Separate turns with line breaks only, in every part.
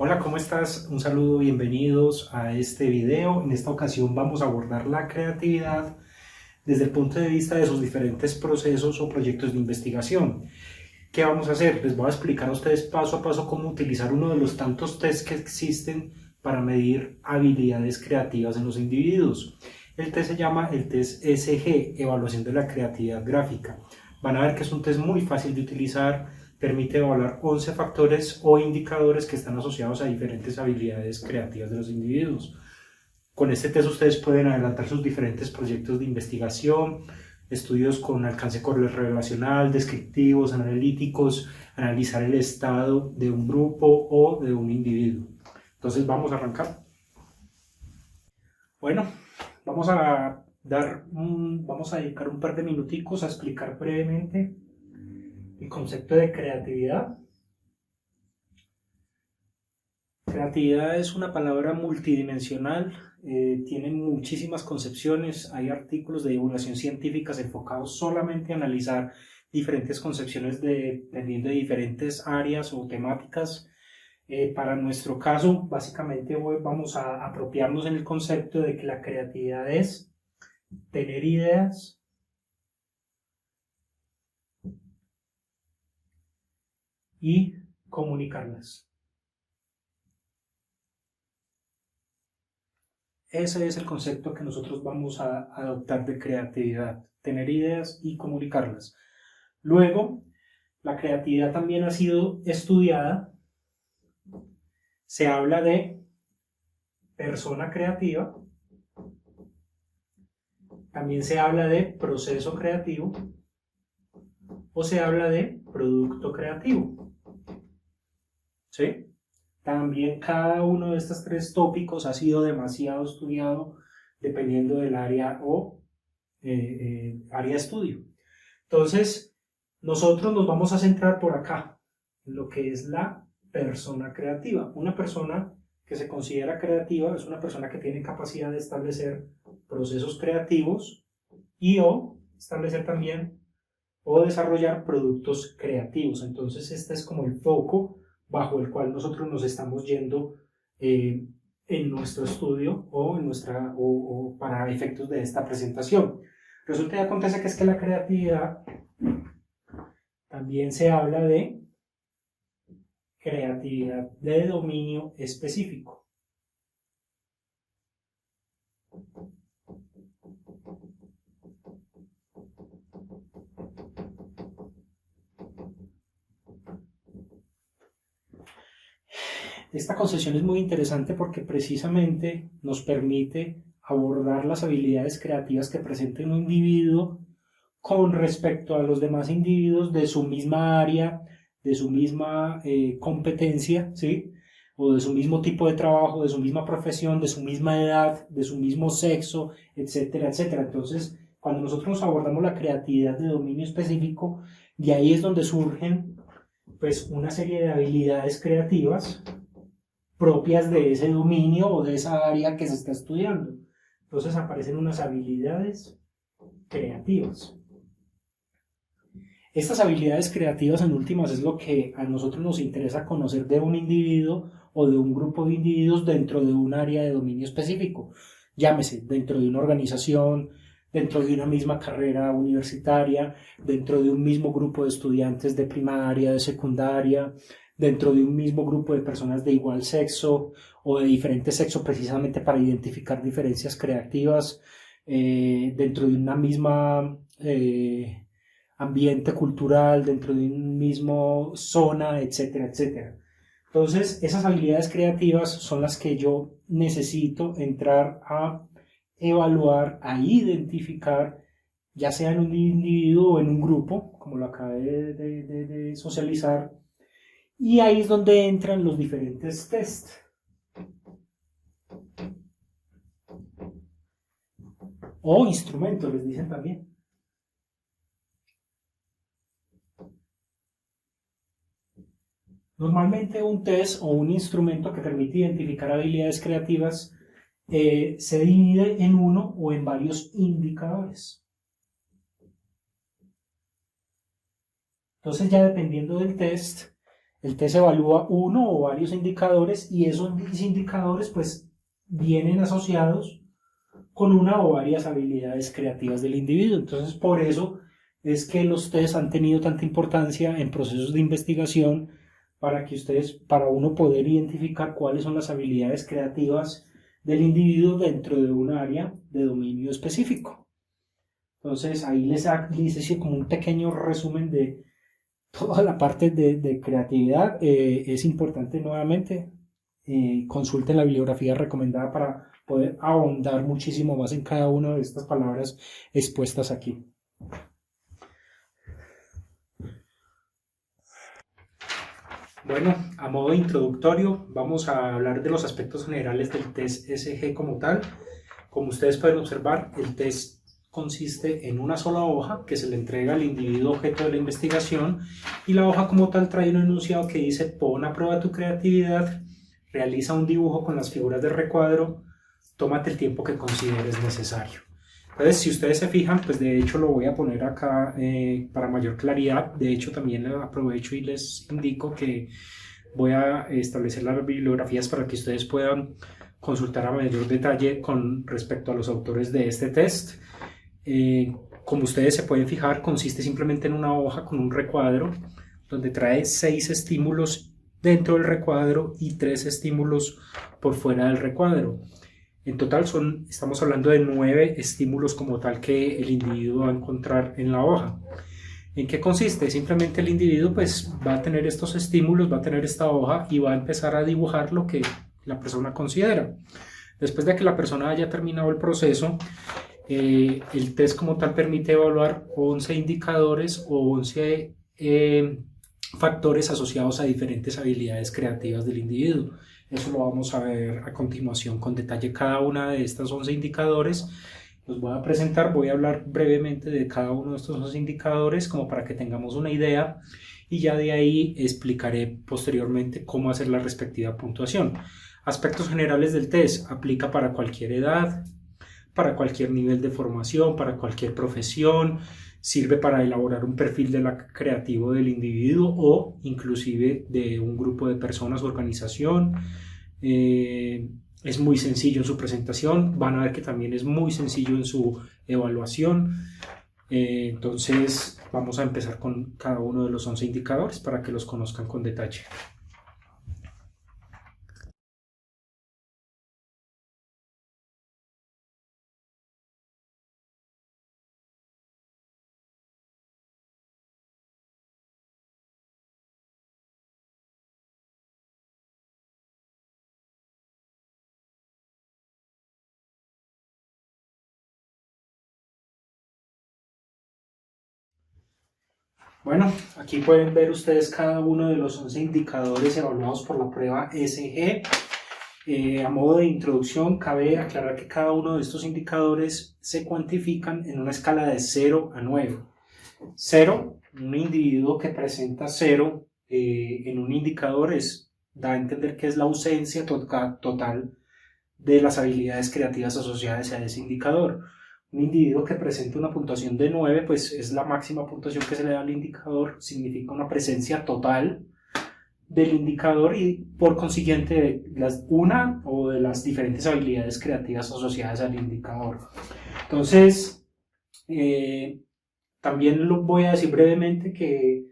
Hola, ¿cómo estás? Un saludo, bienvenidos a este video. En esta ocasión vamos a abordar la creatividad desde el punto de vista de sus diferentes procesos o proyectos de investigación. ¿Qué vamos a hacer? Les voy a explicar a ustedes paso a paso cómo utilizar uno de los tantos tests que existen para medir habilidades creativas en los individuos. El test se llama el test SG, Evaluación de la Creatividad Gráfica. Van a ver que es un test muy fácil de utilizar, permite evaluar 11 factores o indicadores que están asociados a diferentes habilidades creativas de los individuos. Con este test ustedes pueden adelantar sus diferentes proyectos de investigación, estudios con alcance correlacional, descriptivos, analíticos, analizar el estado de un grupo o de un individuo. Entonces vamos a arrancar. Bueno, vamos a dedicar un par de minuticos a explicar brevemente el concepto de creatividad. Creatividad es una palabra multidimensional, tiene muchísimas concepciones, hay artículos de divulgación científica enfocados solamente a analizar diferentes concepciones dependiendo de diferentes áreas o temáticas. Para nuestro caso, básicamente vamos a apropiarnos en el concepto de que la creatividad es tener ideas y comunicarlas. Ese es el concepto que nosotros vamos a adoptar de creatividad, tener ideas y comunicarlas. Luego, la creatividad también ha sido estudiada. Se habla de persona creativa, también se habla de proceso creativo o se habla de producto creativo. ¿Sí? También cada uno de estos tres tópicos ha sido demasiado estudiado dependiendo del área o área de estudio. Entonces, nosotros nos vamos a centrar por acá, en lo que es la persona creativa. Una persona que se considera creativa es una persona que tiene capacidad de establecer procesos creativos y o establecer también o desarrollar productos creativos. Entonces, este es como el foco bajo el cual nosotros nos estamos yendo en nuestro estudio o para efectos de esta presentación. Resulta y acontece que es que la creatividad también se habla de creatividad de dominio específico. Esta concepción es muy interesante porque precisamente nos permite abordar las habilidades creativas que presenta un individuo con respecto a los demás individuos de su misma área, de su misma competencia, ¿sí? O de su mismo tipo de trabajo, de su misma profesión, de su misma edad, de su mismo sexo, etcétera, etcétera. Entonces, cuando nosotros abordamos la creatividad de dominio específico, de ahí es donde surgen pues una serie de habilidades creativas propias de ese dominio o de esa área que se está estudiando. Entonces aparecen unas habilidades creativas. Estas habilidades creativas en últimas es lo que a nosotros nos interesa conocer de un individuo o de un grupo de individuos dentro de un área de dominio específico. Llámese dentro de una organización, dentro de una misma carrera universitaria, dentro de un mismo grupo de estudiantes de primaria, de secundaria, dentro de un mismo grupo de personas de igual sexo o de diferente sexo precisamente para identificar diferencias creativas, dentro de una misma ambiente cultural, dentro de una misma zona, etcétera, etcétera. Entonces, esas habilidades creativas son las que yo necesito entrar a evaluar, a identificar, ya sea en un individuo o en un grupo, como lo acabé de socializar, y ahí es donde entran los diferentes tests. O instrumentos, les dicen también. Normalmente un test o un instrumento que permite identificar habilidades creativas se divide en uno o en varios indicadores. Entonces ya dependiendo del test, El test evalúa uno o varios indicadores y esos indicadores pues vienen asociados con una o varias habilidades creativas del individuo. Entonces, por eso es que los tests han tenido tanta importancia en procesos de investigación para uno poder identificar cuáles son las habilidades creativas del individuo dentro de un área de dominio específico. Entonces, ahí les hice como un pequeño resumen de toda la parte de creatividad. Es importante nuevamente, consulten la bibliografía recomendada para poder ahondar muchísimo más en cada una de estas palabras expuestas aquí. Bueno, a modo introductorio vamos a hablar de los aspectos generales del test SG como tal. Como ustedes pueden observar, el test consiste en una sola hoja que se le entrega al individuo objeto de la investigación y la hoja como tal trae un enunciado que dice: pon a prueba tu creatividad, realiza un dibujo con las figuras del recuadro, tómate el tiempo que consideres necesario. Entonces, si ustedes se fijan, pues de hecho lo voy a poner acá para mayor claridad. De hecho, también aprovecho y les indico que voy a establecer las bibliografías para que ustedes puedan consultar a mayor detalle con respecto a los autores de este test. Como ustedes se pueden fijar, consiste simplemente en una hoja con un recuadro donde trae 6 estímulos dentro del recuadro y 3 estímulos por fuera del recuadro. En total estamos hablando de 9 estímulos como tal que el individuo va a encontrar en la hoja. ¿En qué consiste? Simplemente el individuo pues va a tener estos estímulos, va a tener esta hoja y va a empezar a dibujar lo que la persona considera. Después de que la persona haya terminado el proceso, el test como tal permite evaluar 11 indicadores o 11 factores asociados a diferentes habilidades creativas del individuo. Eso lo vamos a ver a continuación con detalle. Cada una de estas 11 indicadores los voy a presentar, voy a hablar brevemente de cada uno de estos 11 indicadores como para que tengamos una idea y ya de ahí explicaré posteriormente cómo hacer la respectiva puntuación. Aspectos generales del test: aplica para cualquier edad, para cualquier nivel de formación, para cualquier profesión, sirve para elaborar un perfil creativo del individuo o inclusive de un grupo de personas o organización. Es muy sencillo en su presentación, van a ver que también es muy sencillo en su evaluación. Entonces vamos a empezar con cada uno de los 11 indicadores para que los conozcan con detalle. Bueno, aquí pueden ver ustedes cada uno de los 11 indicadores evaluados por la prueba SG. A modo de introducción, cabe aclarar que cada uno de estos indicadores se cuantifican en una escala de 0 a 9. 0, un individuo que presenta 0 en un indicador da a entender que es la ausencia total de las habilidades creativas asociadas a ese indicador. Un individuo que presenta una puntuación de 9, pues es la máxima puntuación que se le da al indicador, significa una presencia total del indicador y por consiguiente una o de las diferentes habilidades creativas asociadas al indicador. Entonces, también lo voy a decir brevemente que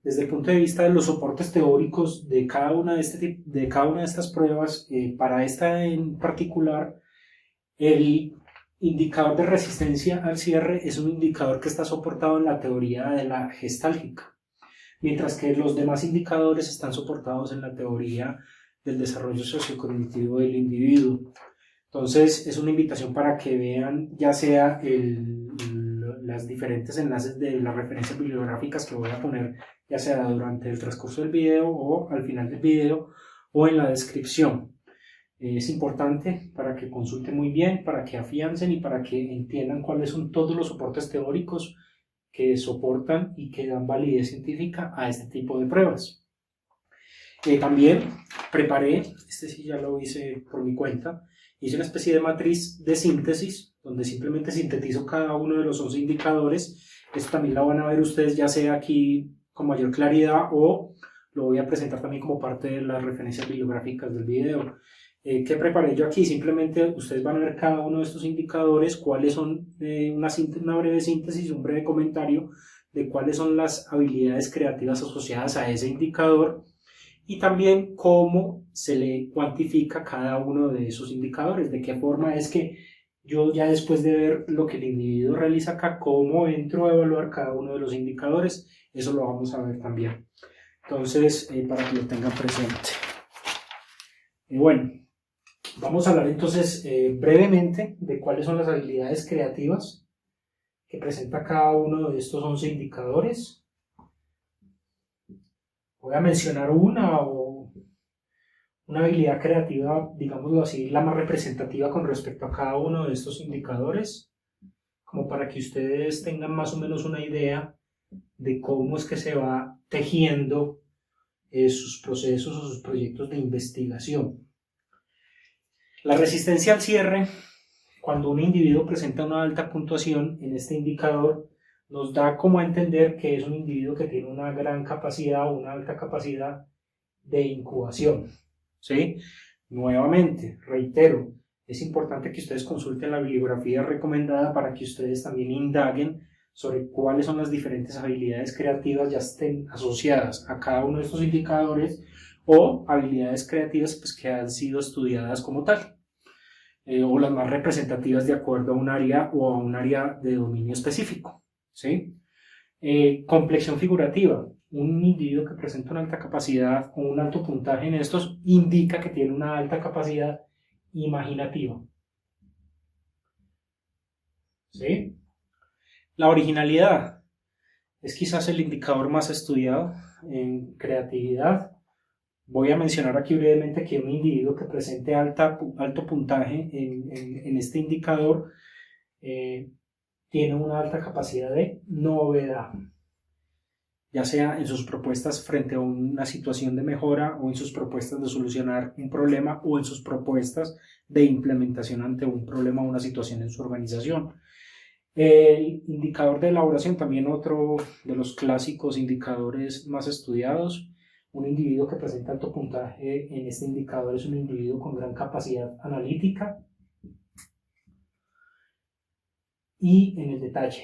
desde el punto de vista de los soportes teóricos de cada una de estas pruebas, para esta en particular, el indicador de resistencia al cierre es un indicador que está soportado en la teoría de la gestáltica, mientras que los demás indicadores están soportados en la teoría del desarrollo sociocognitivo del individuo. Entonces es una invitación para que vean ya sea las diferentes enlaces de las referencias bibliográficas que voy a poner, ya sea durante el transcurso del video o al final del video o en la descripción. Es importante para que consulten muy bien, para que afiancen y para que entiendan cuáles son todos los soportes teóricos que soportan y que dan validez científica a este tipo de pruebas. También preparé, sí ya lo hice por mi cuenta, hice una especie de matriz de síntesis donde simplemente sintetizo cada uno de los 11 indicadores. Esto también lo van a ver ustedes ya sea aquí con mayor claridad o lo voy a presentar también como parte de las referencias bibliográficas del video. ¿Qué preparé yo aquí? Simplemente ustedes van a ver cada uno de estos indicadores, cuáles son una breve síntesis, un breve comentario de cuáles son las habilidades creativas asociadas a ese indicador y también cómo se le cuantifica cada uno de esos indicadores, de qué forma es que yo ya después de ver lo que el individuo realiza acá, cómo entro a evaluar cada uno de los indicadores, eso lo vamos a ver también. Entonces, para que lo tengan presente. Bueno, vamos a hablar entonces brevemente de cuáles son las habilidades creativas que presenta cada uno de estos 11 indicadores. Voy a mencionar una habilidad creativa, digámoslo así, la más representativa con respecto a cada uno de estos indicadores, como para que ustedes tengan más o menos una idea de cómo es que se va tejiendo sus procesos o sus proyectos de investigación. La resistencia al cierre, cuando un individuo presenta una alta puntuación en este indicador, nos da como a entender que es un individuo que tiene una gran capacidad o una alta capacidad de incubación. ¿Sí? Nuevamente, reitero, es importante que ustedes consulten la bibliografía recomendada para que ustedes también indaguen sobre cuáles son las diferentes habilidades creativas ya estén asociadas a cada uno de estos indicadores o habilidades creativas pues, que han sido estudiadas como tal, o las más representativas de acuerdo a un área o a un área de dominio específico. ¿Sí? Complexión figurativa. Un individuo que presenta una alta capacidad o un alto puntaje en estos indica que tiene una alta capacidad imaginativa. ¿Sí? La originalidad es quizás el indicador más estudiado en creatividad. Voy a mencionar aquí brevemente que un individuo que presente alto puntaje en este indicador tiene una alta capacidad de novedad, ya sea en sus propuestas frente a una situación de mejora o en sus propuestas de solucionar un problema o en sus propuestas de implementación ante un problema o una situación en su organización. El indicador de elaboración, también otro de los clásicos indicadores más estudiados. Un individuo que presenta alto puntaje en este indicador es un individuo con gran capacidad analítica y en el detalle,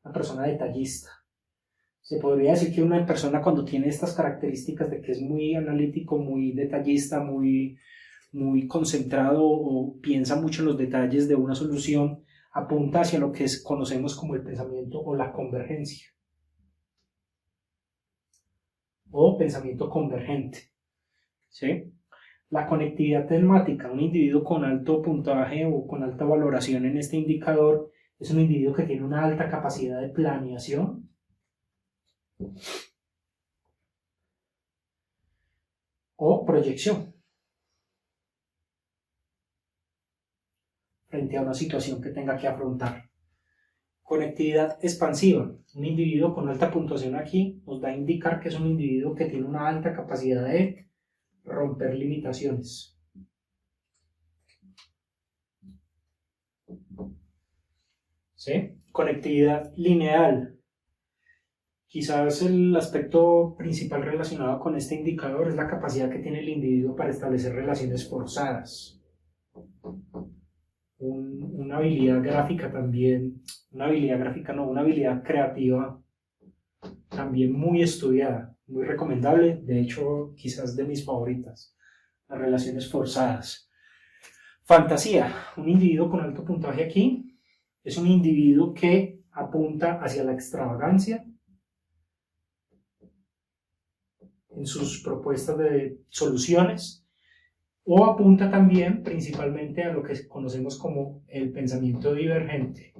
una persona detallista. Se podría decir que una persona cuando tiene estas características de que es muy analítico, muy detallista, muy concentrado o piensa mucho en los detalles de una solución, apunta hacia lo que conocemos como el pensamiento o la convergencia o pensamiento convergente. ¿Sí? La conectividad temática. Un individuo con alto puntaje o con alta valoración en este indicador es un individuo que tiene una alta capacidad de planeación o proyección frente a una situación que tenga que afrontar. Conectividad expansiva. Un individuo con alta puntuación aquí nos da a indicar que es un individuo que tiene una alta capacidad de romper limitaciones. ¿Sí? Conectividad lineal. Quizás el aspecto principal relacionado con este indicador es la capacidad que tiene el individuo para establecer relaciones forzadas. Una habilidad gráfica también, una habilidad creativa también muy estudiada, muy recomendable, de hecho quizás de mis favoritas, las relaciones forzadas. Fantasía, un individuo con alto puntaje aquí, es un individuo que apunta hacia la extravagancia en sus propuestas de soluciones, o apunta también principalmente a lo que conocemos como el pensamiento divergente.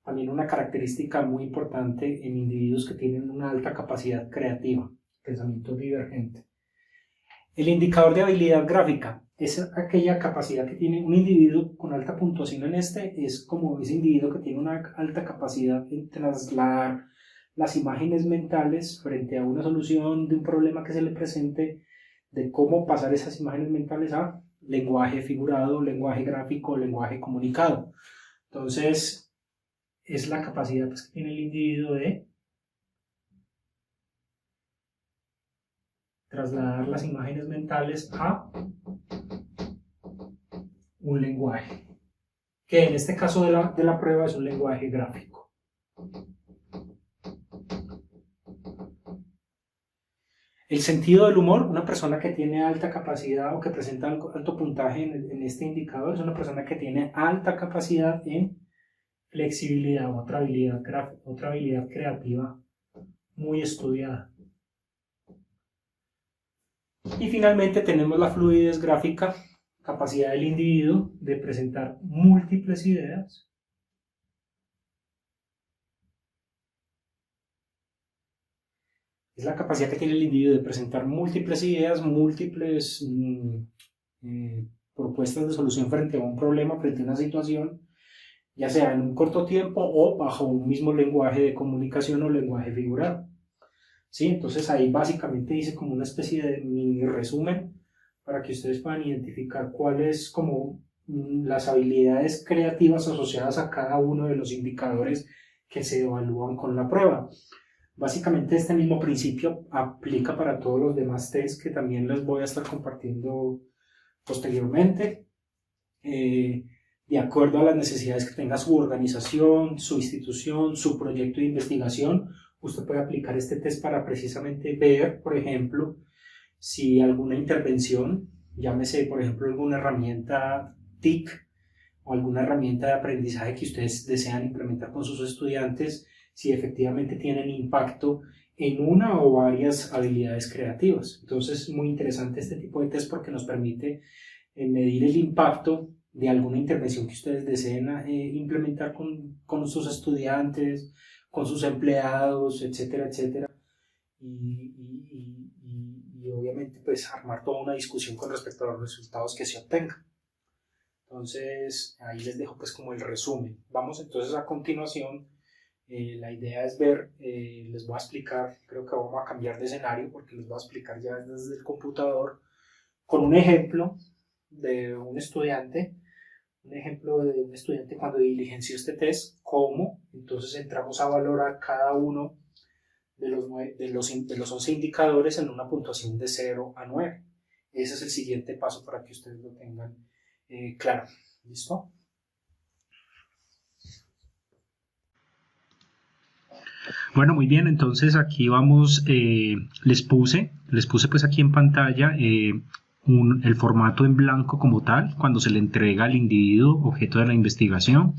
También una característica muy importante en individuos que tienen una alta capacidad creativa, pensamiento divergente. El indicador de habilidad gráfica es aquella capacidad que tiene un individuo con alta puntuación en es como ese individuo que tiene una alta capacidad en trasladar las imágenes mentales frente a una solución de un problema que se le presente, de cómo pasar esas imágenes mentales a lenguaje figurado, lenguaje gráfico, lenguaje comunicado. Entonces, es la capacidad pues, que tiene el individuo de trasladar las imágenes mentales a un lenguaje, que en este caso de la prueba es un lenguaje gráfico. El sentido del humor, una persona que tiene alta capacidad o que presenta alto puntaje en este indicador, es una persona que tiene alta capacidad en flexibilidad, otra habilidad creativa muy estudiada. Y finalmente tenemos la fluidez gráfica, capacidad del individuo de presentar múltiples ideas es la capacidad que tiene el individuo de presentar múltiples ideas, múltiples propuestas de solución frente a un problema, frente a una situación, ya sea en un corto tiempo o bajo un mismo lenguaje de comunicación o lenguaje figurado. ¿Sí? Entonces ahí básicamente hice como una especie de mini resumen para que ustedes puedan identificar cuáles como las habilidades creativas asociadas a cada uno de los indicadores que se evalúan con la prueba. Básicamente este mismo principio aplica para todos los demás tests que también les voy a estar compartiendo posteriormente. De acuerdo a las necesidades que tenga su organización, su institución, su proyecto de investigación, usted puede aplicar este test para precisamente ver, por ejemplo, si alguna intervención, llámese por ejemplo alguna herramienta TIC o alguna herramienta de aprendizaje que ustedes desean implementar con sus estudiantes, si efectivamente tienen impacto en una o varias habilidades creativas. Entonces es muy interesante este tipo de test porque nos permite medir el impacto de alguna intervención que ustedes deseen implementar con sus estudiantes, con sus empleados, etcétera, etcétera. Y obviamente pues armar toda una discusión con respecto a los resultados que se obtengan. Entonces ahí les dejo pues como el resumen. Vamos entonces a continuación. La idea es ver, les voy a explicar, creo que vamos a cambiar de escenario porque les voy a explicar ya desde el computador con un ejemplo de un estudiante cuando diligenció este test, cómo entonces entramos a valorar cada uno de los 11 indicadores en una puntuación de 0 a 9. Ese es el siguiente paso para que ustedes lo tengan claro. ¿Listo? Bueno, muy bien, entonces aquí vamos, les puse pues aquí en pantalla el formato en blanco como tal, cuando se le entrega al individuo objeto de la investigación.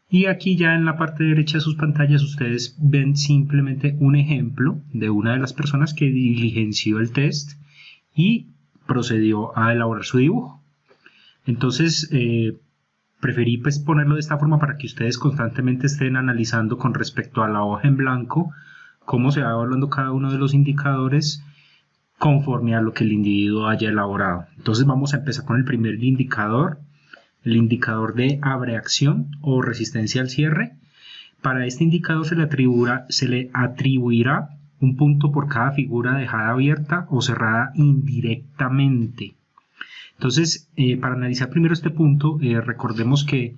Y aquí ya en la parte derecha de sus pantallas ustedes ven simplemente un ejemplo de una de las personas que diligenció el test y procedió a elaborar su dibujo. Entonces, preferí pues ponerlo de esta forma para que ustedes constantemente estén analizando con respecto a la hoja en blanco cómo se va evaluando cada uno de los indicadores conforme a lo que el individuo haya elaborado. Entonces vamos a empezar con el primer indicador, el indicador de abreacción o resistencia al cierre. Para este indicador se le atribuirá un punto por cada figura dejada abierta o cerrada indirectamente. Entonces, para analizar primero este punto, recordemos que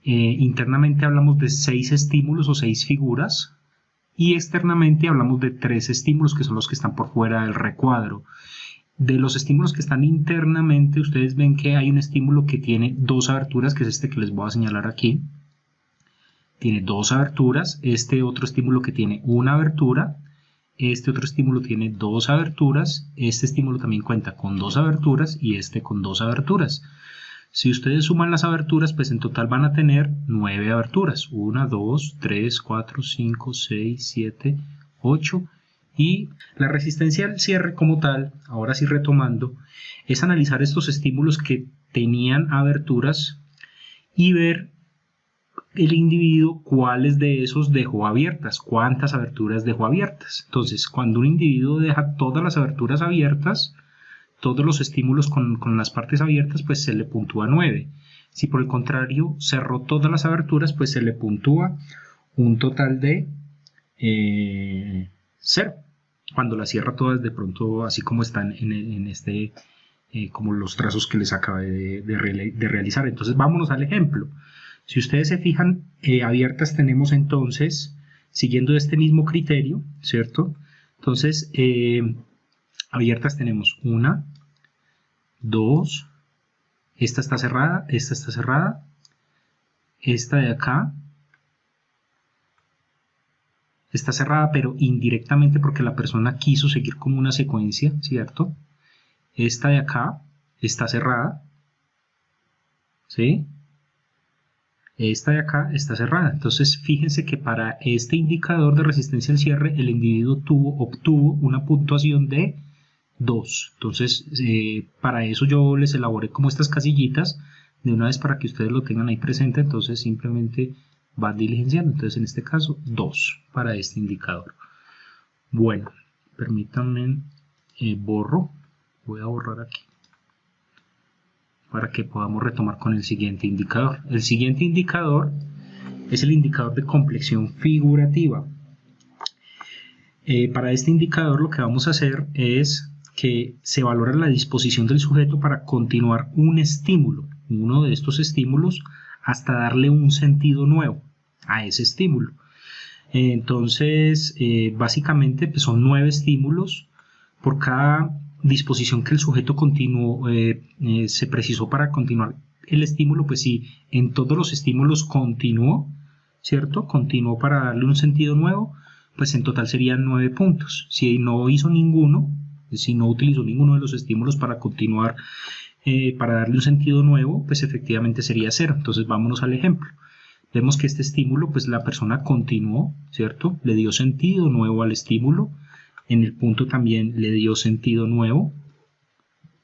internamente hablamos de 6 estímulos o 6 figuras y externamente hablamos de 3 estímulos que son los que están por fuera del recuadro. De los estímulos que están internamente, ustedes ven que hay un estímulo que tiene 2 aberturas, que es este que les voy a señalar aquí. Tiene 2 aberturas, este otro estímulo que tiene una abertura. Este otro estímulo tiene 2 aberturas, este estímulo también cuenta con 2 aberturas y este con 2 aberturas. Si ustedes suman las aberturas, pues en total van a tener 9 aberturas. 1, 2, 3, 4, 5, 6, 7, 8. Y la resistencia al cierre como tal, ahora sí retomando, es analizar estos estímulos que tenían aberturas y ver el individuo cuáles de esos dejó abiertas, cuántas aberturas dejó abiertas. Entonces, cuando un individuo deja todas las aberturas abiertas, todos los estímulos con las partes abiertas, pues se le puntúa 9. Si por el contrario cerró todas las aberturas, pues se le puntúa un total de 0. Cuando las cierra todas de pronto, así como están en este, como los trazos que les acabé de realizar. Entonces, vámonos al ejemplo. Si ustedes se fijan, abiertas tenemos entonces, siguiendo este mismo criterio, ¿cierto? Entonces, Abiertas tenemos 1, 2, esta está cerrada, esta está cerrada, esta de acá está cerrada pero indirectamente porque la persona quiso seguir como una secuencia, ¿cierto? Esta de acá está cerrada, ¿sí? Esta de acá está cerrada. Entonces fíjense que para este indicador de resistencia al cierre el individuo obtuvo una puntuación de 2. Entonces para eso yo les elaboré como estas casillitas de una vez para que ustedes lo tengan ahí presente. Entonces simplemente van diligenciando. Entonces en este caso 2 para este indicador. Bueno, permítanme borro. Voy a borrar aquí para que podamos retomar con el siguiente indicador. El siguiente indicador es el indicador de complexión figurativa. Para este indicador lo que vamos a hacer es que se valora la disposición del sujeto para continuar un estímulo, uno de estos estímulos, hasta darle un sentido nuevo a ese estímulo. Entonces, básicamente pues son 9 estímulos. Por cada disposición que el sujeto continuó, se precisó para continuar el estímulo, pues si en todos los estímulos continuó, ¿cierto? Continuó para darle un sentido nuevo, pues en total serían 9 puntos. Si no hizo ninguno, si no utilizó ninguno de los estímulos para continuar, para darle un sentido nuevo, pues efectivamente sería 0. Entonces vámonos al ejemplo. Vemos que este estímulo, pues la persona continuó, ¿cierto? Le dio sentido nuevo al estímulo. En el punto también le dio sentido nuevo,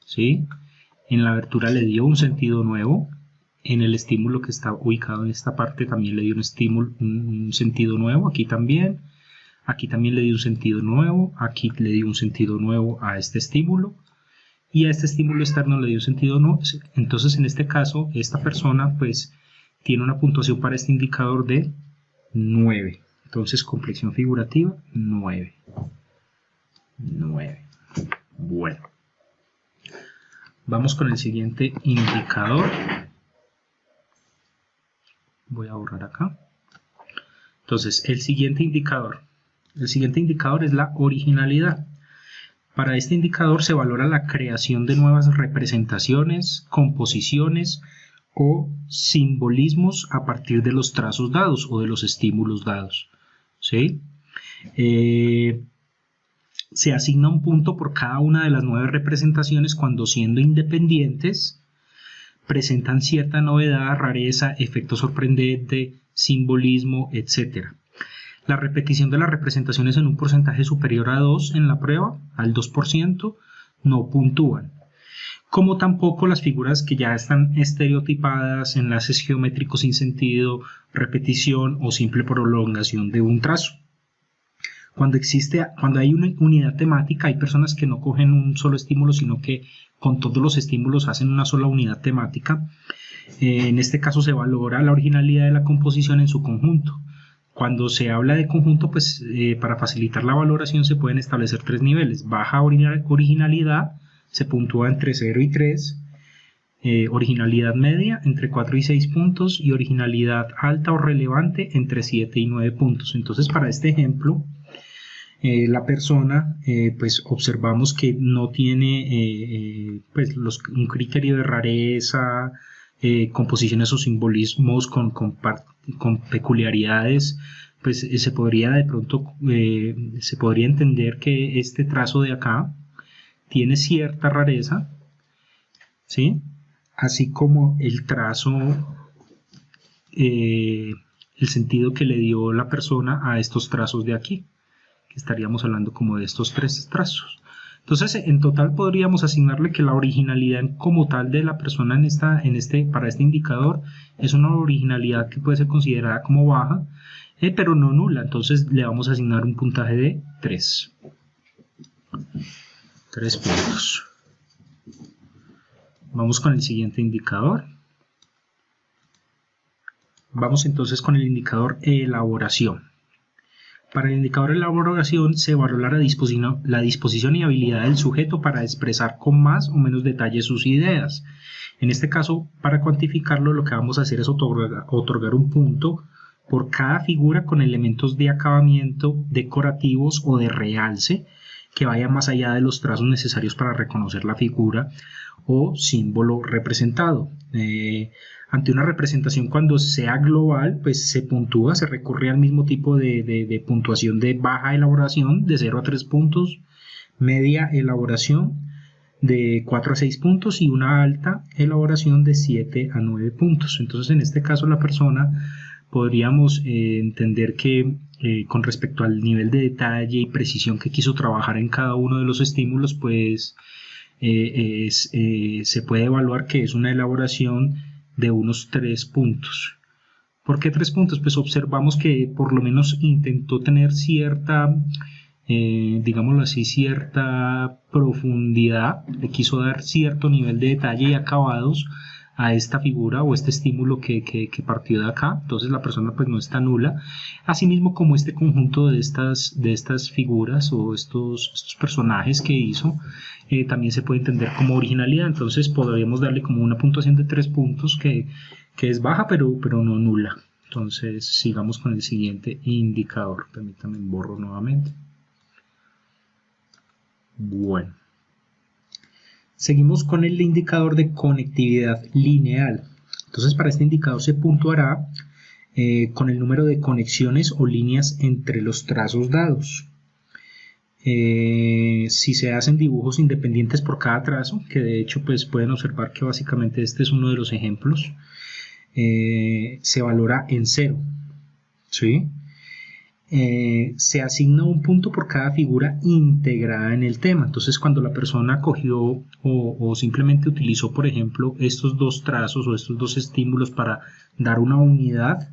¿sí? En la abertura le dio un sentido nuevo. En el estímulo que está ubicado en esta parte también le dio un sentido nuevo. Aquí también le dio un sentido nuevo. Aquí le dio un sentido nuevo a este estímulo. Y a este estímulo externo le dio un sentido nuevo. Entonces en este caso esta persona pues tiene una puntuación para este indicador de 9. Entonces complexión figurativa 9. Bueno, vamos con el siguiente indicador. Voy a borrar acá. Entonces el siguiente indicador es la originalidad. Para este indicador se valora la creación de nuevas representaciones, composiciones o simbolismos a partir de los trazos dados o de los estímulos dados, ¿sí? Se asigna un punto por cada una de las 9 representaciones cuando, siendo independientes, presentan cierta novedad, rareza, efecto sorprendente, simbolismo, etc. La repetición de las representaciones en un porcentaje superior a 2 en la prueba, al 2%, no puntúan. Como tampoco las figuras que ya están estereotipadas, enlaces geométricos sin sentido, repetición o simple prolongación de un trazo. Cuando hay una unidad temática, hay personas que no cogen un solo estímulo, sino que con todos los estímulos hacen una sola unidad temática. En este caso se valora la originalidad de la composición en su conjunto. Cuando se habla de conjunto, pues para facilitar la valoración se pueden establecer 3 niveles. Baja originalidad se puntúa entre 0 y 3. Originalidad media entre 4 y 6 puntos y originalidad alta o relevante entre 7 y 9 puntos. Entonces para este ejemplo, la persona pues observamos que no tiene pues un criterio de rareza, composiciones o simbolismos con peculiaridades. Pues se podría de pronto se podría entender que este trazo de acá tiene cierta rareza, ¿sí? Así como el trazo, el sentido que le dio la persona a estos trazos de aquí, que estaríamos hablando como de estos 3 trazos. Entonces, en total podríamos asignarle que la originalidad como tal de la persona para este indicador es una originalidad que puede ser considerada como baja, pero no nula. Entonces le vamos a asignar un puntaje de 3. 3 puntos. Vamos con el siguiente indicador. Vamos entonces con el indicador elaboración. Para el indicador elaboración se valora la disposición y habilidad del sujeto para expresar con más o menos detalle sus ideas. En este caso, para cuantificarlo, lo que vamos a hacer es otorgar un punto por cada figura con elementos de acabamiento, decorativos o de realce
que vaya más allá de los trazos necesarios para reconocer la figura o símbolo representado. Ante una representación, cuando sea global, pues se puntúa, se recurre al mismo tipo de puntuación de baja elaboración, de 0 a 3 puntos, media elaboración de 4 a 6 puntos y una alta elaboración de 7 a 9 puntos. Entonces, en este caso, la persona podríamos entender que con respecto al nivel de detalle y precisión que quiso trabajar en cada uno de los estímulos, pues se puede evaluar que es una elaboración de unos 3 puntos. ¿Por qué 3 puntos? Pues observamos que por lo menos intentó tener cierta, digámoslo así, cierta profundidad, le quiso dar cierto nivel de detalle y acabados a esta figura o este estímulo que partió de acá. Entonces la persona pues no está nula, asimismo como este conjunto de estas figuras o estos personajes que hizo también se puede entender como originalidad. Entonces podríamos darle como una puntuación de 3 puntos que es baja pero no nula. Entonces sigamos con el siguiente indicador. Permítanme, borro nuevamente. Bueno, seguimos con el indicador de conectividad lineal. Entonces para este indicador se puntuará con el número de conexiones o líneas entre los trazos dados. Si se hacen dibujos independientes por cada trazo, que de hecho pues pueden observar que básicamente este es uno de los ejemplos, se valora en 0, ¿sí? Se asigna un punto por cada figura integrada en el tema. Entonces cuando la persona cogió o simplemente utilizó, por ejemplo, estos dos trazos o estos dos estímulos para dar una unidad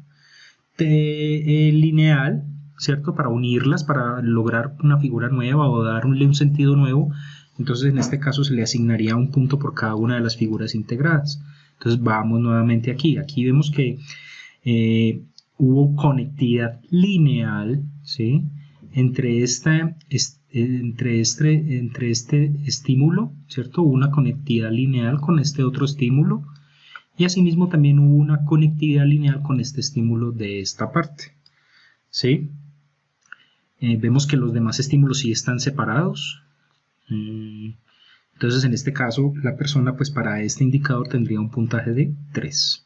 lineal, ¿cierto? Para unirlas, para lograr una figura nueva o darle un sentido nuevo, entonces en este caso se le asignaría un punto por cada una de las figuras integradas. Entonces vamos nuevamente aquí. Aquí vemos que hubo conectividad lineal, ¿sí? entre este estímulo, ¿cierto? Hubo una conectividad lineal con este otro estímulo y asimismo también hubo una conectividad lineal con este estímulo de esta parte, ¿sí? Vemos que los demás estímulos sí están separados. Entonces en este caso la persona pues para este indicador tendría un puntaje de 3.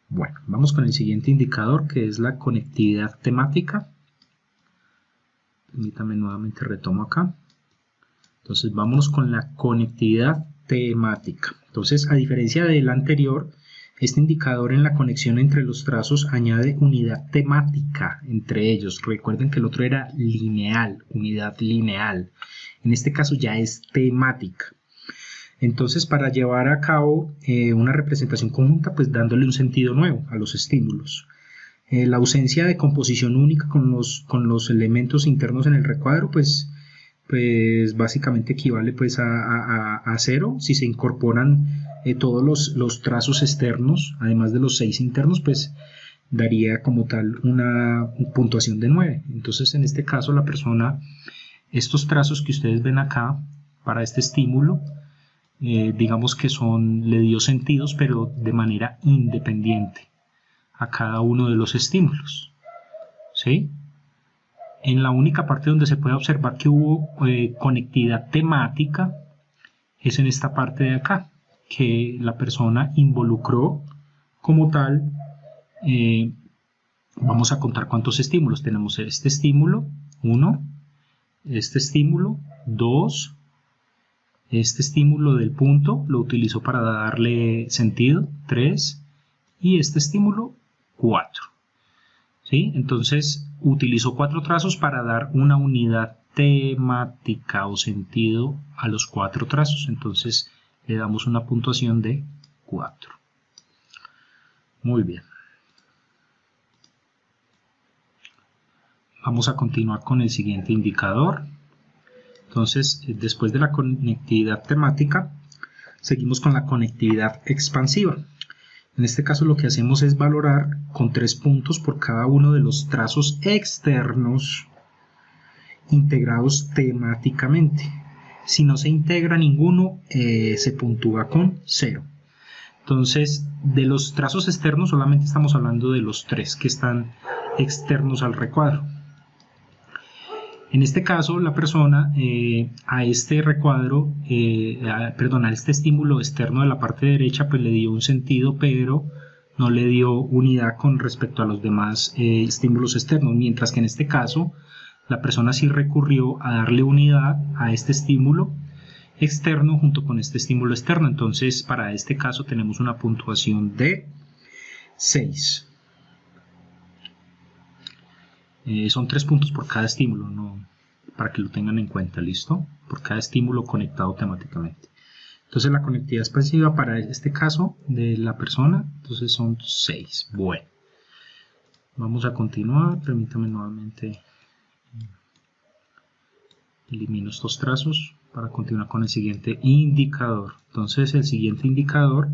Bueno, vamos con el siguiente indicador, que es la conectividad temática. Permítame nuevamente, retomo acá. Entonces vámonos con la conectividad temática. Entonces, a diferencia del anterior, este indicador en la conexión entre los trazos añade unidad temática entre ellos. Recuerden que el otro era lineal, unidad lineal. En este caso ya es temática. Entonces, para llevar a cabo una representación conjunta, pues dándole un sentido nuevo a los estímulos. La ausencia de composición única con los elementos internos en el recuadro, pues básicamente equivale pues a 0. Si se incorporan todos los trazos externos, además de los 6 internos, pues daría como tal una puntuación de 9. Entonces, en este caso, la persona, estos trazos que ustedes ven acá, para este estímulo, digamos que le dio sentidos, pero de manera independiente a cada uno de los estímulos, ¿sí? En la única parte donde se puede observar que hubo conectividad temática es en esta parte de acá, que la persona involucró como tal. Vamos a contar cuántos estímulos tenemos. Este estímulo 1, este estímulo 2, este estímulo del punto lo utilizó para darle sentido, 3, y este estímulo 4. ¿Sí? Entonces utilizó 4 trazos para dar una unidad temática o sentido a los 4 trazos. Entonces le damos una puntuación de 4. Muy bien. Vamos a continuar con el siguiente indicador. Entonces, después de la conectividad temática, seguimos con la conectividad expansiva. En este caso lo que hacemos es valorar con 3 puntos por cada uno de los trazos externos integrados temáticamente. Si no se integra ninguno, se puntúa con 0. Entonces, de los trazos externos solamente estamos hablando de los 3 que están externos al recuadro. En este caso, la persona a este recuadro, a este estímulo externo de la parte derecha, pues le dio un sentido, pero no le dio unidad con respecto a los demás estímulos externos, mientras que en este caso, la persona sí recurrió a darle unidad a este estímulo externo junto con este estímulo externo. Entonces, para este caso tenemos una puntuación de 6. Son 3 puntos por cada estímulo, ¿no? Para que lo tengan en cuenta, ¿listo? Por cada estímulo conectado temáticamente. Entonces la conectividad expresiva para este caso de la persona, entonces son 6. Bueno, vamos a continuar. Permítame nuevamente, elimino estos trazos para continuar con el siguiente indicador. Entonces el siguiente indicador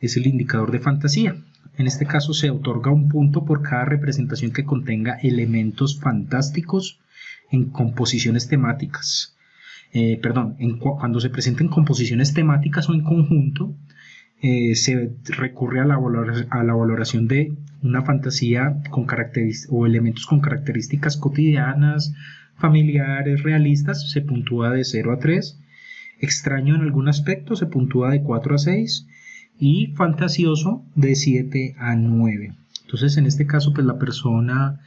es el indicador de fantasía. En este caso se otorga un punto por cada representación que contenga elementos fantásticos en composiciones temáticas. Cuando se presenten composiciones temáticas o en conjunto, se recurre a la valoración de una fantasía con o elementos con características cotidianas, familiares, realistas. Se puntúa de 0 a 3. Extraño en algún aspecto se puntúa de 4 a 6. Y fantasioso de 7 a 9. Entonces, en este caso, pues la persona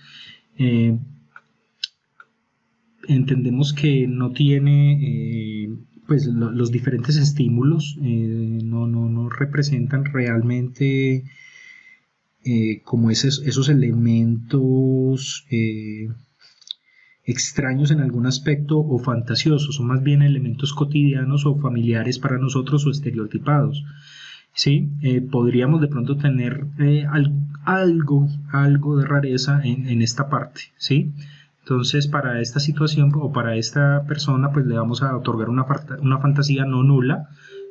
entendemos que no tiene pues los diferentes estímulos, no representan realmente como esos elementos extraños en algún aspecto o fantasiosos, son más bien elementos cotidianos o familiares para nosotros o estereotipados. ¿Sí? Podríamos de pronto tener algo de rareza en esta parte, ¿sí? Entonces, para esta situación o para esta persona, pues le vamos a otorgar una fantasía no nula,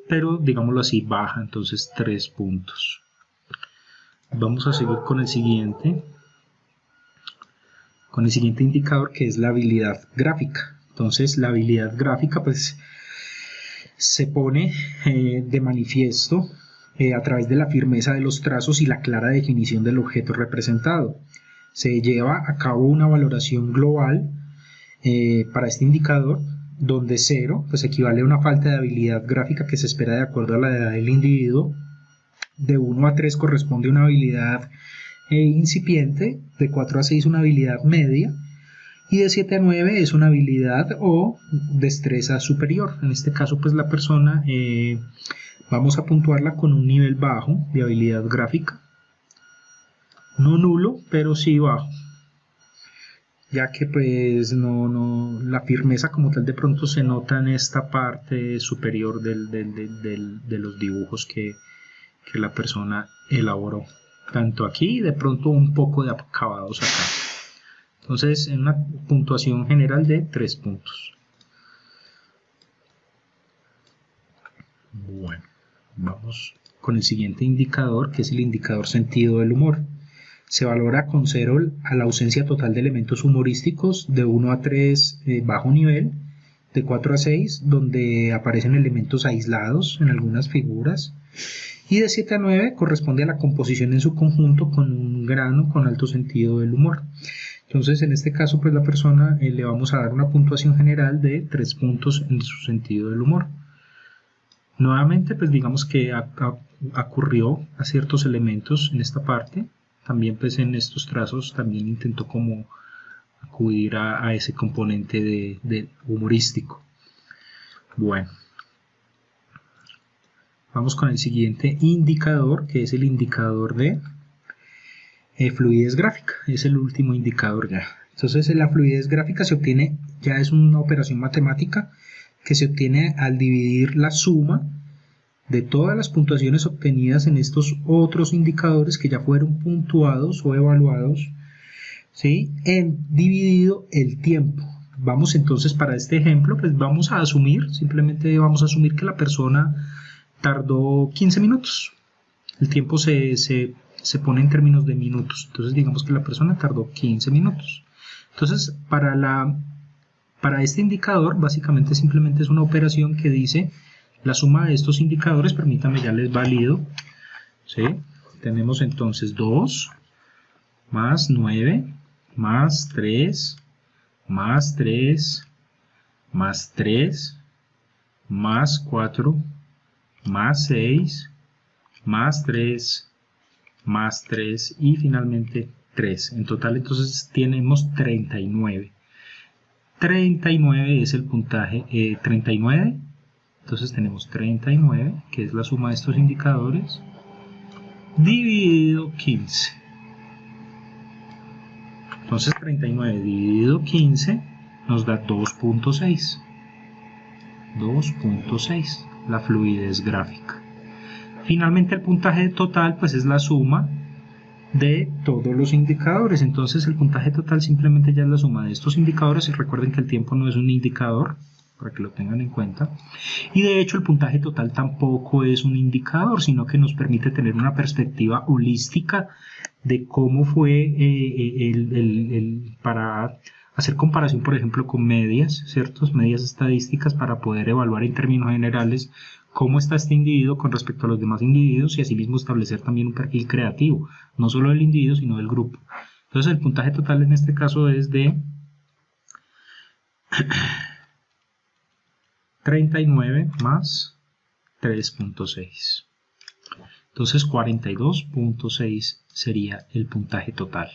pero digámoslo así, baja, entonces 3 puntos. Vamos a seguir con el siguiente indicador, que es la habilidad gráfica. Entonces, la habilidad gráfica, pues, se pone de manifiesto a través de la firmeza de los trazos y la clara definición del objeto representado. Se lleva a cabo una valoración global para este indicador, donde 0 pues, equivale a una falta de habilidad gráfica que se espera de acuerdo a la edad del individuo. De 1 a 3 corresponde a una habilidad incipiente, de 4 a 6 una habilidad media, y de 7 a 9 es una habilidad o destreza superior. En este caso, pues la persona vamos a puntuarla con un nivel bajo de habilidad gráfica, no nulo, pero sí bajo, ya que pues la firmeza como tal de pronto se nota en esta parte superior de los dibujos que la persona elaboró, tanto aquí y de pronto un poco de acabados acá. Entonces, en una puntuación general de 3 puntos. Bueno, vamos con el siguiente indicador, que es el indicador sentido del humor. Se valora con 0 a la ausencia total de elementos humorísticos, de 1 a 3 bajo nivel, de 4 a 6 donde aparecen elementos aislados en algunas figuras, y de 7 a 9 corresponde a la composición en su conjunto con un grano con alto sentido del humor. Entonces, en este caso, pues la persona le vamos a dar una puntuación general de 3 puntos en su sentido del humor. Nuevamente, pues digamos que ocurrió a ciertos elementos en esta parte. También pues en estos trazos también intentó como acudir a ese componente de humorístico. Bueno, vamos con el siguiente indicador, que es el indicador de fluidez gráfica. Es el último indicador ya. Entonces la fluidez gráfica se obtiene, ya es una operación matemática que se obtiene al dividir la suma de todas las puntuaciones obtenidas en estos otros indicadores que ya fueron puntuados o evaluados, ¿sí? En dividido el tiempo. Vamos entonces para este ejemplo, pues vamos a asumir, simplemente vamos a asumir que la persona tardó 15 minutos. El tiempo se pone en términos de minutos, entonces digamos que la persona tardó 15 minutos. Entonces para este indicador básicamente simplemente es una operación que dice la suma de estos indicadores. Permítame, ya les valido, ¿sí? Tenemos entonces 2 más 9 más 3 más 3, más 3, más 4, más 6, más 3, más 3 y finalmente 3. En total entonces tenemos 39. 39 es el puntaje 39. Entonces tenemos 39, que es la suma de estos indicadores, dividido 15. Entonces 39 dividido 15 nos da 2.6. 2.6, la fluidez gráfica. Finalmente el puntaje total pues es la suma de todos los indicadores. Entonces el puntaje total simplemente ya es la suma de estos indicadores. Y recuerden que el tiempo no es un indicador, para que lo tengan en cuenta. Y de hecho el puntaje total tampoco es un indicador, sino que nos permite tener una perspectiva holística de cómo fue para hacer comparación, por ejemplo, con medias, ¿cierto? Medias estadísticas para poder evaluar en términos generales cómo está este individuo con respecto a los demás individuos y asimismo establecer también un perfil creativo, no solo del individuo, sino del grupo. Entonces el puntaje total en este caso es de 39 más 3.6. Entonces 42.6 sería el puntaje total.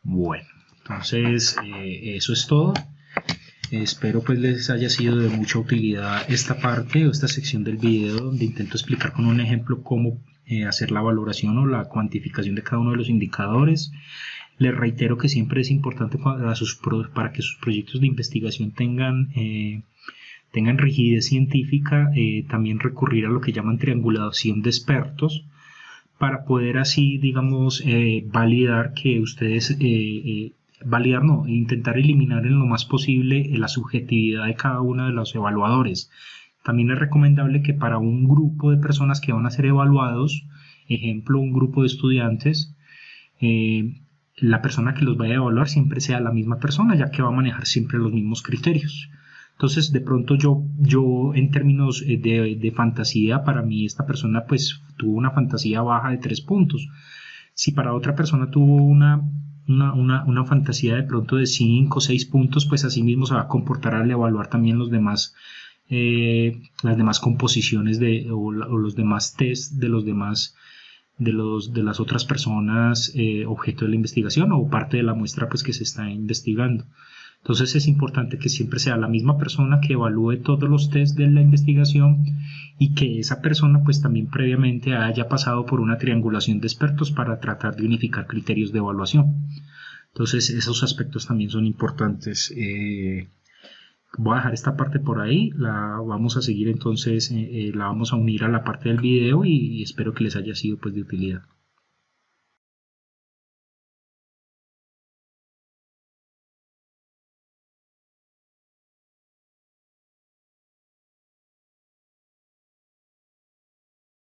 Bueno, entonces eso es todo. Espero pues les haya sido de mucha utilidad esta parte o esta sección del video donde intento explicar con un ejemplo cómo hacer la valoración o la cuantificación de cada uno de los indicadores. Les reitero que siempre es importante para que sus proyectos de investigación tengan rigidez científica, también recurrir a lo que llaman triangulación de expertos para poder así, digamos, validar que ustedes, intentar eliminar en lo más posible la subjetividad de cada uno de los evaluadores. También es recomendable que para un grupo de personas que van a ser evaluados, ejemplo, un grupo de estudiantes, la persona que los vaya a evaluar siempre sea la misma persona, ya que va a manejar siempre los mismos criterios. Entonces, de pronto yo en términos de fantasía, para mí esta persona pues tuvo una fantasía baja de 3 puntos. Si para otra persona tuvo una fantasía de pronto de 5 o 6 puntos, pues así mismo se va a comportar al evaluar también los demás, las demás composiciones o los demás test de las otras personas objeto de la investigación o parte de la muestra pues que se está investigando. Entonces es importante que siempre sea la misma persona que evalúe todos los tests de la investigación y que esa persona pues también previamente haya pasado por una triangulación de expertos para tratar de unificar criterios de evaluación. Entonces esos aspectos también son importantes. Voy a dejar esta parte por ahí, la vamos a seguir entonces, la vamos a unir a la parte del video y espero que les haya sido pues de utilidad.